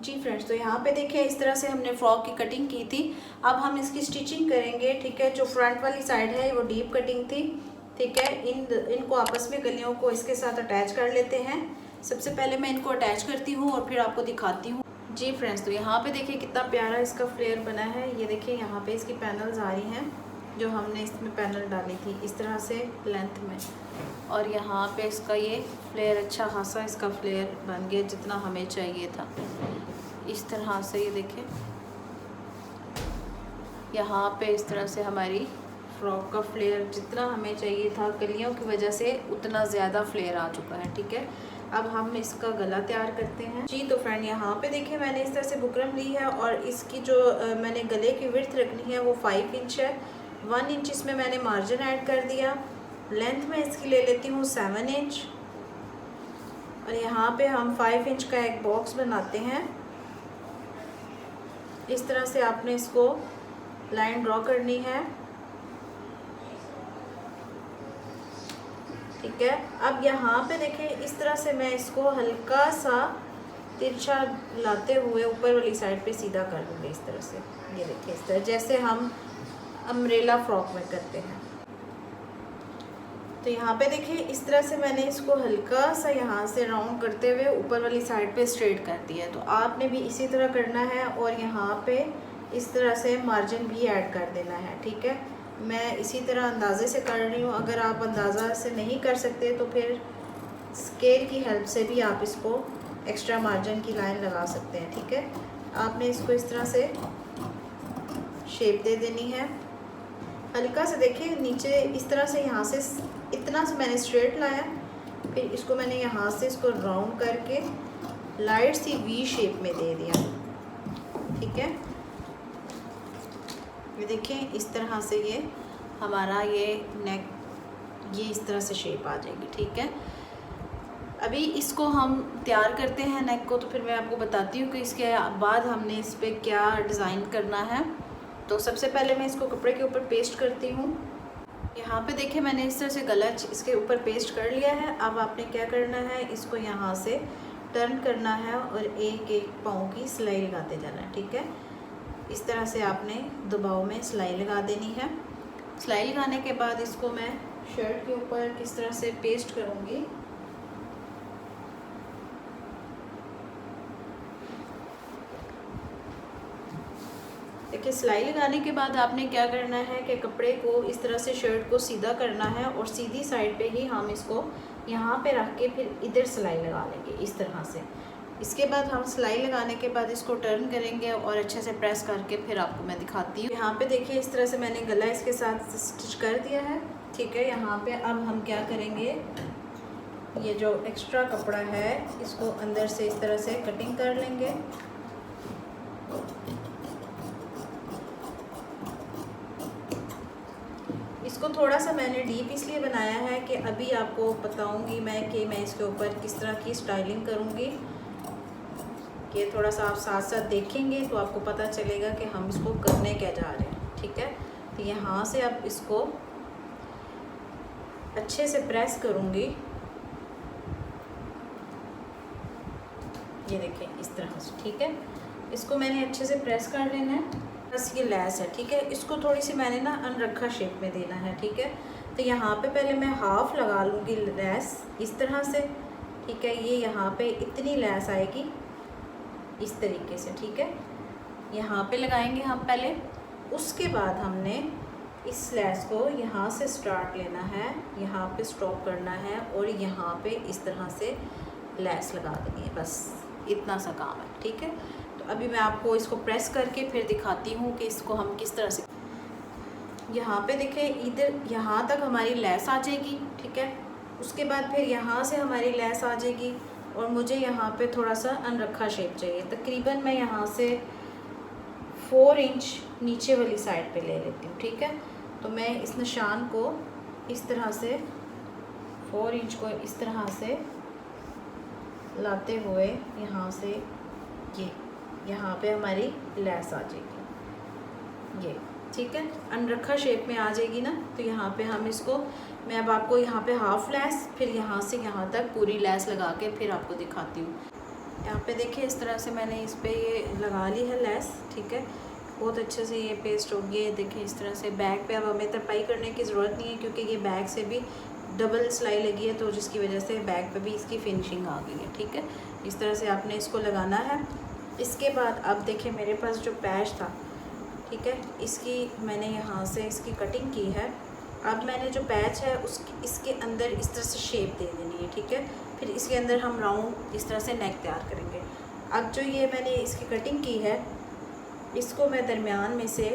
जी friends, तो यहाँ पे देखिए इस तरह से हमने फ्रॉक की कटिंग की थी। अब हम इसकी स्टिचिंग करेंगे। ठीक है, जो फ्रंट वाली साइड है वो डीप कटिंग थी। ठीक है, इनको आपस में कलियों को इसके साथ अटैच कर लेते हैं। सबसे पहले मैं इनको अटैच करती हूँ और फिर आपको दिखाती हूँ। जी फ्रेंड्स, तो यहाँ पे देखिए कितना प्यारा इसका फ्लेयर बना है। ये देखिए यहाँ पे इसकी पैनल्स आ रही हैं, जो हमने इसमें पैनल डाली थी इस तरह से लेंथ में। और यहाँ पे इसका ये फ्लेयर अच्छा खासा इसका फ्लेयर बन गया, जितना हमें चाहिए था। इस तरह से ये देखें, यहाँ पे इस तरह से हमारी फ्रॉक का फ्लेयर जितना हमें चाहिए था, कलियों की वजह से उतना ज़्यादा फ्लेयर आ चुका है। ठीक है, अब हम इसका गला तैयार करते हैं। जी तो फ्रेंड, यहाँ पे देखिए मैंने इस तरह से बुकरम ली है और इसकी जो मैंने गले की विड्थ रखनी है वो 5 इंच है। 1 इंच इसमें मैंने मार्जिन ऐड कर दिया। लेंथ में इसकी ले लेती हूँ 7 इंच और यहाँ पे हम 5 इंच का एक बॉक्स बनाते हैं। इस तरह से आपने इसको लाइन ड्रॉ करनी है। ठीक है, अब यहाँ पे देखिए इस तरह से मैं इसको हल्का सा तिरछा लाते हुए ऊपर वाली साइड पे सीधा कर दूँगी इस तरह से। ये देखिए इस तरह, जैसे हम अम्ब्रेला फ्रॉक में करते हैं। तो यहाँ पे देखिए इस तरह से मैंने इसको हल्का सा यहाँ से राउंड करते हुए ऊपर वाली साइड पे स्ट्रेट कर दिया है। तो आपने भी इसी तरह करना है और यहाँ पे इस तरह से मार्जिन भी ऐड कर देना है। ठीक है, मैं इसी तरह अंदाजे से कर रही हूँ। अगर आप अंदाज़ा से नहीं कर सकते तो फिर स्केल की हेल्प से भी आप इसको एक्स्ट्रा मार्जिन की लाइन लगा सकते हैं। ठीक है, आपने इसको इस तरह से शेप दे देनी है। हल्का से देखिए नीचे इस तरह से, यहाँ से इतना से मैंने स्ट्रेट लाया, फिर इसको मैंने यहाँ से इसको राउंड करके लाइट सी वी शेप में दे दिया। ठीक है, ये देखें इस तरह से ये हमारा ये नेक ये इस तरह से शेप आ जाएगी। ठीक है, अभी इसको हम तैयार करते हैं नेक को, तो फिर मैं आपको बताती हूँ कि इसके बाद हमने इस पर क्या डिज़ाइन करना है। तो सबसे पहले मैं इसको कपड़े के ऊपर पेस्ट करती हूँ। यहाँ पे देखिए मैंने इस तरह से गला इसके ऊपर पेस्ट कर लिया है। अब आपने क्या करना है, इसको यहाँ से टर्न करना है और एक एक पाँव की सिलाई लगाते जाना है। ठीक है, इस तरह से आपने दबाव में सिलाई लगा देनी है। सिलाई लगाने के बाद इसको मैं शर्ट के ऊपर किस तरह से पेस्ट करूँगी। देखिए सिलाई लगाने के बाद आपने क्या करना है कि कपड़े को इस तरह से शर्ट को सीधा करना है और सीधी साइड पे ही हम इसको यहाँ पे रख के फिर इधर सिलाई लगा लेंगे इस तरह से। इसके बाद हम सिलाई लगाने के बाद इसको टर्न करेंगे और अच्छे से प्रेस करके फिर आपको मैं दिखाती हूँ। यहाँ पे देखिए इस तरह से मैंने गला इसके साथ स्टिच कर दिया है। ठीक है, यहाँ पे अब हम क्या करेंगे, ये जो एक्स्ट्रा कपड़ा है इसको अंदर से इस तरह से कटिंग कर लेंगे। इसको थोड़ा सा मैंने डीप इसलिए बनाया है कि अभी आपको बताऊंगी मैं कि मैं इसके ऊपर किस तरह की स्टाइलिंग करूंगी, कि थोड़ा सा आप साथ साथ देखेंगे तो आपको पता चलेगा कि हम इसको करने क्या जा रहे हैं। ठीक है, तो यहाँ से अब इसको अच्छे से प्रेस करूंगी। ये देखें इस तरह से। ठीक है, इसको मैंने अच्छे से प्रेस कर लेना है। बस ये लेस है। ठीक है, इसको थोड़ी सी मैंने ना अनरखा शेप में देना है। ठीक है, तो यहाँ पे पहले मैं हाफ लगा लूँगी लेस इस तरह से। ठीक है, ये यहाँ पे इतनी लेस आएगी इस तरीके से। ठीक है, यहाँ पे लगाएंगे हम पहले, उसके बाद हमने इस लेस को यहाँ से स्टार्ट लेना है, यहाँ पे स्टॉप करना है और यहाँ पे इस तरह से लेस लगा देनी है। बस इतना सा काम है। ठीक है, तो अभी मैं आपको इसको प्रेस करके फिर दिखाती हूँ कि इसको हम किस तरह से। यहाँ पे देखिए इधर यहाँ तक हमारी लेस आ जाएगी। ठीक है, उसके बाद फिर यहाँ से हमारी लेस आ जाएगी और मुझे यहाँ पे थोड़ा सा अनरखा शेप चाहिए। तकरीबन मैं यहाँ से 4 इंच नीचे वाली साइड पे ले लेती हूँ। ठीक है, तो मैं इस निशान को इस तरह से 4 इंच को इस तरह से लाते हुए यहाँ से ये यहाँ पे हमारी लेस आ जाएगी ये। ठीक है, अनरखा शेप में आ जाएगी ना। तो यहाँ पे हम इसको, मैं अब आपको यहाँ पे हाफ लेस, फिर यहाँ से यहाँ तक पूरी लेस लगा के फिर आपको दिखाती हूँ। यहाँ पे देखिए इस तरह से मैंने इस पे ये लगा ली है लेस, ठीक है। बहुत अच्छे से ये पेस्ट हो गई है। देखिए इस तरह से बैक पे अब हमें तरपाई करने की ज़रूरत नहीं है, क्योंकि ये बैक से भी डबल सिलाई लगी है, तो जिसकी वजह से बैक पे भी इसकी फिनिशिंग आ गई है, ठीक है। इस तरह से आपने इसको लगाना है। इसके बाद अब देखिए मेरे पास जो पैच था, ठीक है, इसकी मैंने यहाँ से इसकी कटिंग की है। अब मैंने जो पैच है इसके अंदर इस तरह से शेप दे देनी है, ठीक है। फिर इसके अंदर हम राउंड इस तरह से नेक तैयार करेंगे। अब जो ये मैंने इसकी कटिंग की है, इसको मैं दरमियान में से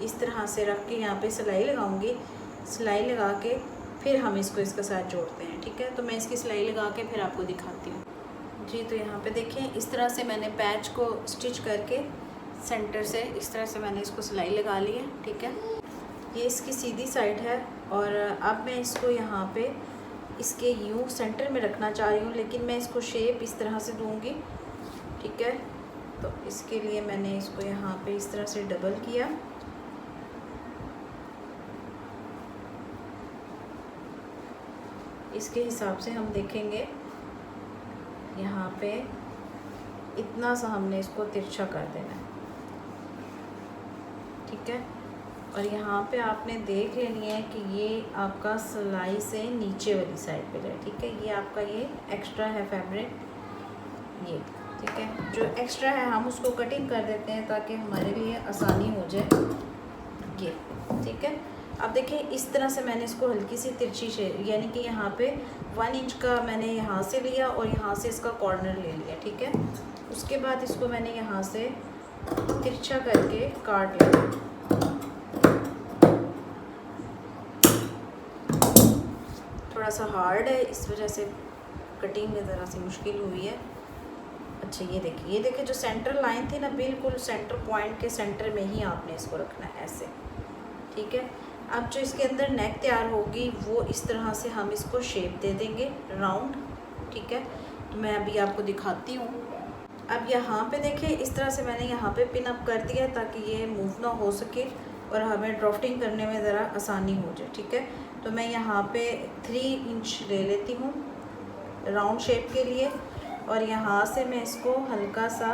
इस तरह से रख के यहाँ पे सिलाई लगाऊंगी। सिलाई लगा के फिर हम इसको इसके साथ जोड़ते हैं, ठीक है। तो मैं इसकी सिलाई लगा के फिर आपको दिखाती हूँ। जी, तो यहाँ पे देखें इस तरह से मैंने पैच को स्टिच करके सेंटर से इस तरह से मैंने इसको सिलाई लगा ली है, ठीक है। ये इसकी सीधी साइड है और अब मैं इसको यहाँ पे इसके यूँ सेंटर में रखना चाह रही हूँ, लेकिन मैं इसको शेप इस तरह से दूँगी, ठीक है। तो इसके लिए मैंने इसको यहाँ पे इस तरह से डबल किया। इसके हिसाब से हम देखेंगे यहाँ पे इतना सा हमने इसको तिरछा कर देना है, ठीक है। और यहाँ पे आपने देख लेनी है कि ये आपका सिलाई से नीचे वाली साइड पे जाए, ठीक है। ये आपका ये एक्स्ट्रा है फैब्रिक, ये ठीक है। जो एक्स्ट्रा है हम उसको कटिंग कर देते हैं ताकि हमारे लिए आसानी हो जाए, ये ठीक है। अब देखिए इस तरह से मैंने इसको हल्की सी तिरछी से, यानी कि यहाँ पे 1 इंच का मैंने यहाँ से लिया और यहाँ से इसका कॉर्नर ले लिया, ठीक है। उसके बाद इसको मैंने यहाँ से तिरछा करके काट लिया। थोड़ा सा हार्ड है, इस वजह से कटिंग में ज़रा सी मुश्किल हुई है। अच्छा ये देखिए जो सेंटर लाइन थी ना, बिल्कुल सेंटर पॉइंट के सेंटर में ही आपने इसको रखना है ऐसे, ठीक है। अब जो इसके अंदर नेक तैयार होगी वो इस तरह से हम इसको शेप दे देंगे राउंड, ठीक है। तो मैं अभी आपको दिखाती हूँ। अब यहाँ पे देखिए इस तरह से मैंने यहाँ पे पिन अप कर दिया ताकि ये मूव ना हो सके और हमें ड्राफ्टिंग करने में ज़रा आसानी हो जाए, ठीक है। तो मैं यहाँ पे 3 इंच ले लेती हूँ राउंड शेप के लिए और यहाँ से मैं इसको हल्का सा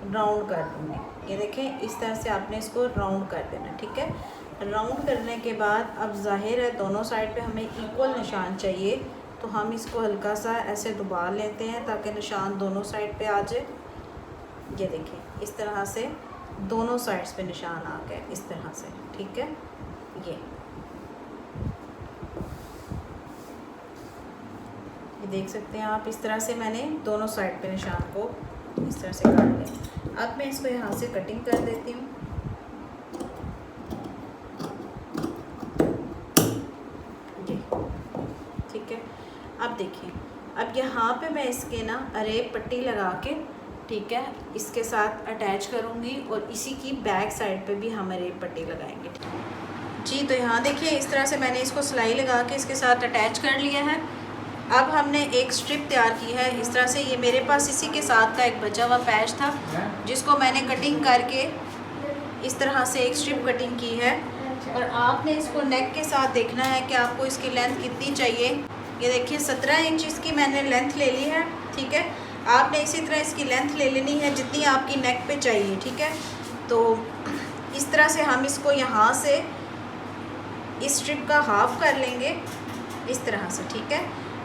राउंड कर दूँगी। ये देखें इस तरह से आपने इसको राउंड कर देना, ठीक है। राउंड करने के बाद अब जाहिर है दोनों साइड पे हमें इक्वल निशान चाहिए, तो हम इसको हल्का सा ऐसे दबा लेते हैं ताकि निशान दोनों साइड पे आ जाए। ये देखिए इस तरह से दोनों साइड्स पे निशान आ गए इस तरह से, ठीक है। ये देख सकते हैं आप, इस तरह से मैंने दोनों साइड पे निशान को इस तरह से काट लिया। अब मैं इसको यहाँ से कटिंग कर देती हूँ। ठीक है, अब देखिए अब यहाँ पे मैं इसके ना अरेब पट्टी लगा के, ठीक है, इसके साथ अटैच करूँगी और इसी की बैक साइड पे भी हम अरेब पट्टी लगाएंगे। जी, तो यहाँ देखिए इस तरह से मैंने इसको सिलाई लगा के इसके साथ अटैच कर लिया है। अब हमने एक स्ट्रिप तैयार की है इस तरह से। ये मेरे पास इसी के साथ का एक बचा हुआ पैच था जिसको मैंने कटिंग करके इस तरह से एक स्ट्रिप कटिंग की है। और आपने इसको नेक के साथ देखना है कि आपको इसकी लेंथ कितनी चाहिए। ये देखिए 17 इंच इसकी मैंने लेंथ ले ली है, ठीक है। आपने इसी तरह इसकी लेंथ ले लेनी है जितनी आपकी नेक पे चाहिए, ठीक है। तो इस तरह से हम इसको यहाँ से इस स्ट्रिप का हाफ कर लेंगे इस तरह से, ठीक है।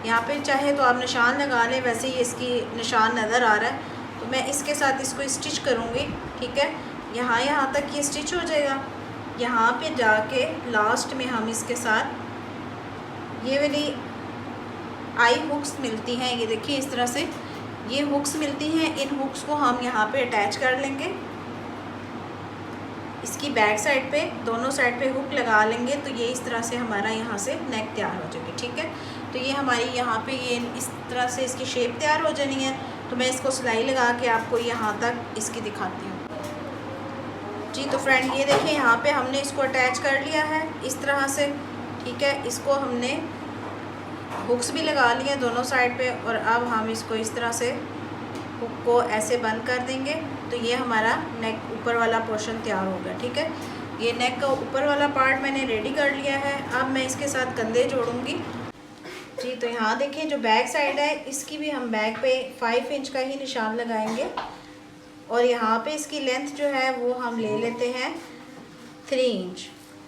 यहाँ पे चाहे तो आप निशान लगा लें, वैसे ही इसकी निशान नज़र आ रहा है। तो मैं इसके साथ इसको स्टिच करूँगी, ठीक है। यहाँ तक ये स्टिच हो जाएगा। यहाँ पे जाके लास्ट में हम इसके साथ ये वाली आई हुक्स मिलती हैं, ये देखिए इस तरह से ये हुक्स मिलती हैं। इन हुक्स को हम यहाँ पे अटैच कर लेंगे। इसकी बैक साइड पे दोनों साइड पे हुक लगा लेंगे तो ये इस तरह से हमारा यहाँ से नेक तैयार हो जाएगी, ठीक है। तो ये हमारी यहाँ पे ये इस तरह से इसकी शेप तैयार हो जानी है। तो मैं इसको सिलाई लगा के आपको यहाँ तक इसकी दिखाती हूँ। जी, तो फ्रेंड ये देखिए यहाँ पे हमने इसको अटैच कर लिया है इस तरह से, ठीक है। इसको हमने हुक्स भी लगा लिए दोनों साइड पे और अब हम इसको इस तरह से हुक को ऐसे बंद कर देंगे। तो ये हमारा नेक ऊपर वाला पोर्शन तैयार हो गया, ठीक है। ये नेक का ऊपर वाला पार्ट मैंने रेडी कर लिया है। अब मैं इसके साथ कंधे जोड़ूंगी। जी तो यहाँ देखिए जो बैक साइड है इसकी भी हम बैक पे 5 इंच का ही निशान लगाएंगे और यहाँ पे इसकी लेंथ जो है वो हम ले लेते हैं 3 इंच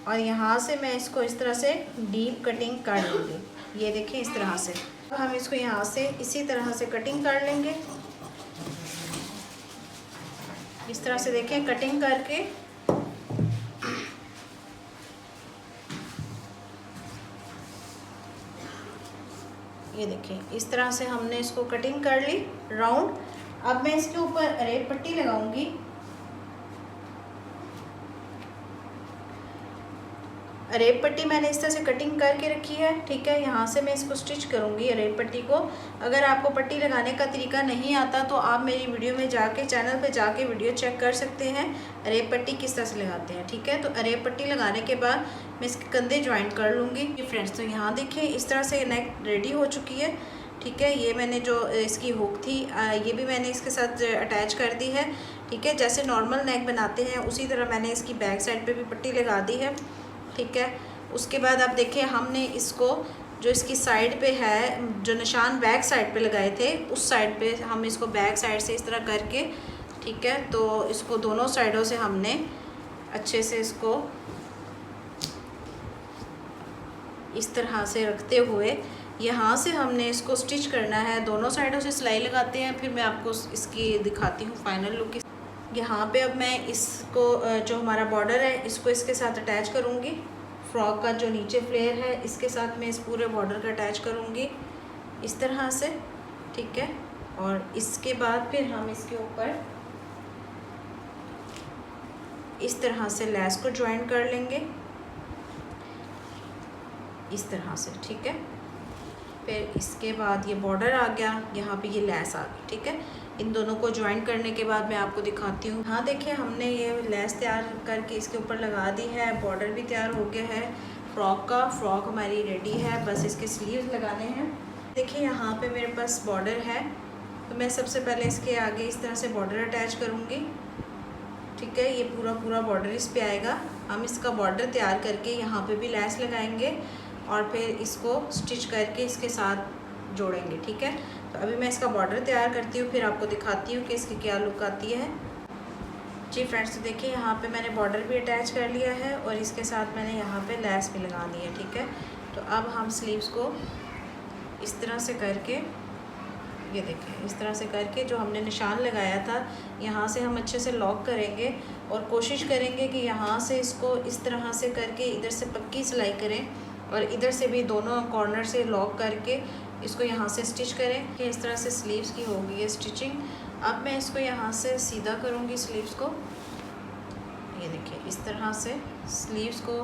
और यहाँ से मैं इसको इस तरह से डीप कटिंग कर लूँगी। ये देखिए इस तरह से हम इसको यहाँ से इसी तरह से कटिंग कर लेंगे। इस तरह से देखें कटिंग करके ये देखें इस तरह से हमने इसको कटिंग कर ली राउंड। अब मैं इसके ऊपर रेप पट्टी लगाऊंगी। रेप पट्टी मैंने इस तरह से कटिंग करके रखी है, ठीक है। यहाँ से मैं इसको स्टिच करूँगी रेप पट्टी को। अगर आपको पट्टी लगाने का तरीका नहीं आता तो आप मेरी वीडियो में जाके चैनल पे जाके वीडियो चेक कर सकते हैं रेप पट्टी किस तरह से लगाते हैं, ठीक है। तो रेप पट्टी लगाने के बाद मैं इसके कंधे ज्वाइंट कर लूँगी। फ्रेंड्स तो यहाँ देखिए इस तरह से नेक रेडी हो चुकी है, ठीक है। ये मैंने जो इसकी हुक थी ये भी मैंने इसके साथ अटैच कर दी है, ठीक है। जैसे नॉर्मल नेक बनाते हैं उसी तरह मैंने इसकी बैक साइड पे भी पट्टी लगा दी है, ठीक है। उसके बाद आप देखिए हमने इसको जो इसकी साइड पे है जो निशान बैक साइड पे लगाए थे उस साइड पे हम इसको बैक साइड से इस तरह करके, ठीक है। तो इसको दोनों साइडों से हमने अच्छे से इसको इस तरह से रखते हुए यहाँ से हमने इसको स्टिच करना है। दोनों साइडों से सिलाई लगाते हैं, फिर मैं आपको इसकी दिखाती हूँ फाइनल लुक। यहाँ पे अब मैं इसको जो हमारा बॉर्डर है इसको इसके साथ अटैच करूँगी। फ्रॉक का जो नीचे फ्लेयर है इसके साथ मैं इस पूरे बॉर्डर का अटैच करूँगी इस तरह से, ठीक है। और इसके बाद फिर हम इसके ऊपर इस तरह से लैस को ज्वाइन कर लेंगे इस तरह से, ठीक है। फिर इसके बाद ये बॉर्डर आ गया, यहाँ पे ये लैस आ गई, ठीक है। इन दोनों को ज्वाइन करने के बाद मैं आपको दिखाती हूँ। हाँ देखिए हमने ये लैस तैयार करके इसके ऊपर लगा दी है, बॉर्डर भी तैयार हो गया है फ्रॉक का। फ्रॉक हमारी रेडी है, बस इसके स्लीव्स लगाने हैं। देखिए यहाँ पे मेरे पास बॉर्डर है, तो मैं सबसे पहले इसके आगे इस तरह से बॉर्डर अटैच करूँगी, ठीक है। ये पूरा बॉर्डर इस पे आएगा। हम इसका बॉर्डर तैयार करके यहाँ पे भी लैस लगाएंगे और फिर इसको स्टिच करके इसके साथ जोड़ेंगे, ठीक है। तो अभी मैं इसका बॉर्डर तैयार करती हूँ, फिर आपको दिखाती हूँ कि इसकी क्या लुक आती है। जी फ्रेंड्स तो देखिए यहाँ पे मैंने बॉर्डर भी अटैच कर लिया है और इसके साथ मैंने यहाँ पे लैस भी लगा दी है, ठीक है। तो अब हम स्लीव्स को इस तरह से करके ये देखें इस तरह से करके जो हमने निशान लगाया था यहाँ से हम अच्छे से लॉक करेंगे और कोशिश करेंगे कि यहाँ से इसको इस तरह से करके इधर से पक्की सिलाई करें और इधर से भी दोनों कॉर्नर से लॉक करके इसको यहाँ से स्टिच करें कि इस तरह से स्लीव्स की होगी है स्टिचिंग। अब मैं इसको यहाँ से सीधा करूँगी स्लीव्स को, ये देखिए इस तरह से स्लीव्स को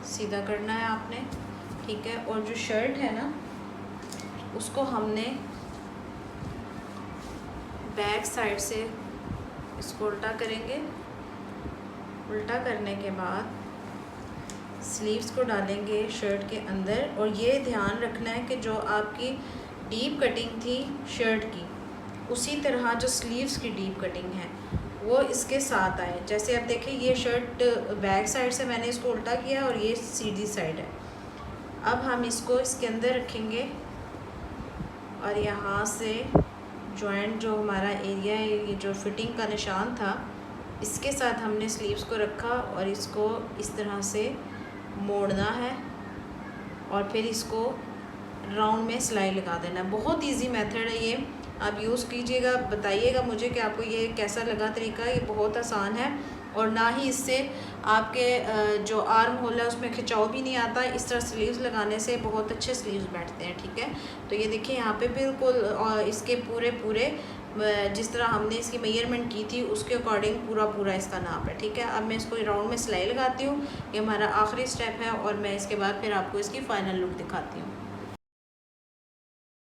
सीधा करना है आपने, ठीक है। और जो शर्ट है ना उसको हमने बैक साइड से इसको उल्टा करेंगे। उल्टा करने के बाद स्लीव्स को डालेंगे शर्ट के अंदर और ये ध्यान रखना है कि जो आपकी डीप कटिंग थी शर्ट की उसी तरह जो स्लीव्स की डीप कटिंग है वो इसके साथ आए। जैसे आप देखिए ये शर्ट बैक साइड से मैंने इसको उल्टा किया और ये सीधी साइड है। अब हम इसको इसके अंदर रखेंगे और यहाँ से जॉइंट जो हमारा एरिया है ये जो फिटिंग का निशान था इसके साथ हमने स्लीव्स को रखा और इसको इस तरह से मोड़ना है और फिर इसको राउंड में सिलाई लगा देना है। बहुत इजी मेथड है ये, आप यूज़ कीजिएगा, बताइएगा मुझे कि आपको ये कैसा लगा तरीका। ये बहुत आसान है और ना ही इससे आपके जो आर्म होल है उसमें खिंचाव भी नहीं आता। इस तरह स्लीव्स लगाने से बहुत अच्छे स्लीव्स बैठते हैं, ठीक है। तो ये देखिए यहाँ पे बिल्कुल इसके पूरे जिस तरह हमने इसकी मेजरमेंट की थी उसके अकॉर्डिंग पूरा इसका नाप है, ठीक है। अब मैं इसको राउंड में सिलाई लगाती हूँ, ये हमारा आखिरी स्टेप है और मैं इसके बाद फिर आपको इसकी फ़ाइनल लुक दिखाती हूँ।